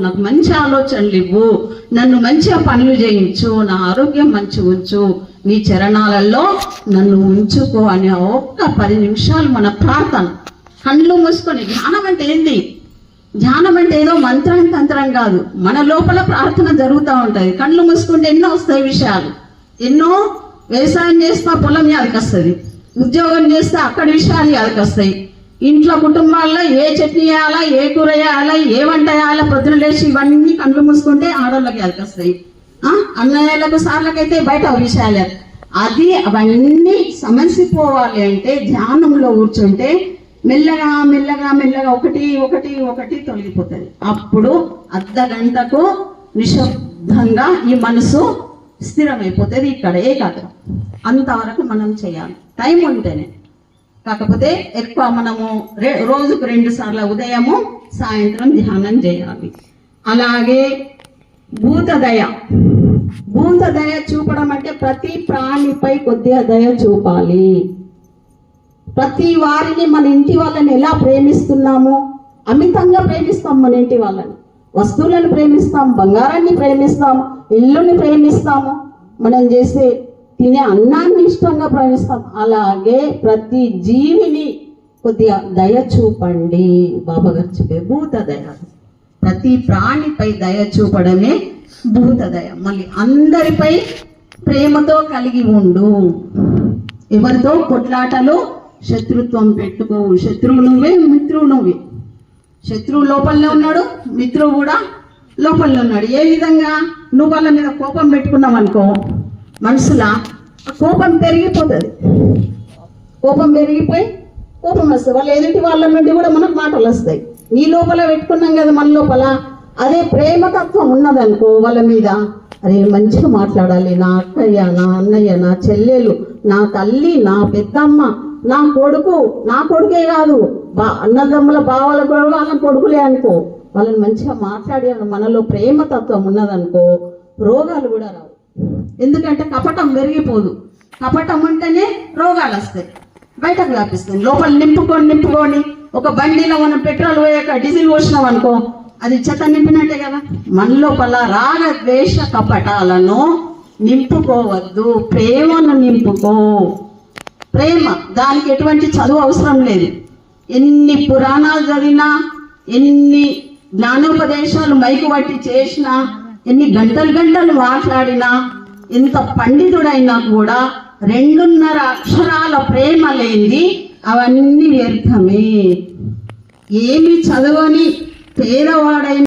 నాకు మంచి ఆలోచనలు ఇవ్వు, నన్ను మంచిగా పనులు చేయించు, నా ఆరోగ్యం మంచి ఉంచు, నీ చరణాలలో నన్ను ఉంచుకో అనే ఒక్క 10 నిమిషాలు మన ప్రార్థన. కళ్ళు మూసుకొని ధ్యానం అంటే ఏంది? ధ్యానం అంటే ఏదో మంత్రం తంత్రం కాదు, మన లోపల ప్రార్థన జరుగుతూ ఉంటుంది. కళ్ళు మూసుకుంటే ఎన్నో వస్తాయి విషయాలు, ఎన్నో. వ్యవసాయం చేస్తా పొలం యాదకి వస్తుంది, ఉద్యోగం చేస్తే అక్కడి విషయాలు యాదకి వస్తాయి, ఇంట్లో కుటుంబాల్లో ఏ చట్నీ వేయాలా, ఏ కూర వేయాలా, ఏ వంట వేయాలా, పొద్దున లేచి ఇవన్నీ కళ్ళు మూసుకుంటే ఆడవాళ్ళకి యాదకి వస్తాయి. అన్నయ్యలకు సార్లకైతే బయట విషయాలే. అది అవన్నీ సమసిపోవాలి అంటే ధ్యానంలో కూర్చుంటే మెల్లగా మెల్లగా మెల్లగా ఒకటి ఒకటి ఒకటి తొలగిపోతుంది. అప్పుడు అర్ధగంటకు నిశ్శబ్దంగా ఈ మనసు స్థిరమైపోతుంది. ఇక్కడ ఏకాగ్రం అంతవరకు మనం చేయాలి, టైం ఉంటేనే. కాకపోతే ఎక్కువ మనము రోజుకు 2 సార్లు ఉదయము సాయంత్రం ధ్యానం చేయాలి. అలాగే భూతదయ. భూతదయ చూపడం అంటే ప్రతి ప్రాణిపై కొద్దిగా దయ చూపాలి. ప్రతి వారిని మన ఇంటి వాళ్ళని ఎలా ప్రేమిస్తున్నామో అమితంగా ప్రేమిస్తాం. మన ఇంటి వాళ్ళని, వస్తువులను ప్రేమిస్తాం, బంగారాన్ని ప్రేమిస్తాం, ఇల్లుని ప్రేమిస్తాము, మనం చేసే తినే అన్నాన్ని ఇష్టంగా ప్రేమిస్తాం. అలాగే ప్రతి జీవిని కొద్దిగా దయ చూపండి. బాబా గారు చెప్పే భూత దయ, ప్రతి ప్రాణిపై దయ చూపడమే భూత దయ. మళ్ళీ అందరిపై ప్రేమతో కలిగి ఉండు. ఎవరితో కొట్లాటలు శత్రుత్వం పెట్టుకోవు. శత్రువు నువ్వే, మిత్రువు నువ్వే. శత్రువు లోపలనే ఉన్నాడు, మిత్రువు కూడా లోపలనే ఉన్నాడు. ఏ విధంగా? నువ్వు వాళ్ళ మీద కోపం పెట్టుకున్నావు అనుకో, మనసులా కోపం పెరిగిపోతుంది. కోపం పెరిగిపోయి కోపం వస్తుంది. వాళ్ళు ఎదుటి వాళ్ళ నుండి కూడా మనకు మాటలు వస్తాయి. నీ లోపల పెట్టుకున్నాం కదా మన లోపల. అదే ప్రేమతత్వం ఉన్నదనుకో వాళ్ళ మీద, అరే మంచిగా మాట్లాడాలి, నా అక్కయ్య, నా అన్నయ్య, నా చెల్లెలు, నా తల్లి, నా పెద్దమ్మ, నా కొడుకు, నా కొడుకే కాదు అన్నదమ్ముల బావల కూడా వాళ్ళ కొడుకులే అనుకో, వాళ్ళని మంచిగా మాట్లాడి మనలో ప్రేమతత్వం ఉన్నదనుకో రోగాలు కూడా రావు. ఎందుకంటే కపటం పెరిగిపోదు. కపటం ఉంటేనే రోగాలు వస్తాయి, బయటకు వ్యాపిస్తుంది. లోపల నింపుకొని ఒక బండిలో మనం పెట్రోల్ పోయాక డీజిల్ పోసినాం అనుకో, అది చెత్త నింపినట్టే కదా. మన లోపల రాగ ద్వేష కపటాలను నింపుకోవద్దు, ప్రేమను నింపుకో. ప్రేమ, దానికి ఎటువంటి చదువు అవసరం లేదు. ఎన్ని పురాణాలు చదివినా, ఎన్ని జ్ఞానోపదేశాలు మైకు పట్టి చేసినా, ఎన్ని గంటలు మాట్లాడినా, ఎంత పండితుడైనా కూడా 2.5 అక్షరాల ప్రేమ లేనిది అవన్నీ వ్యర్థమే. ఏమి చదవని పేదవాడైన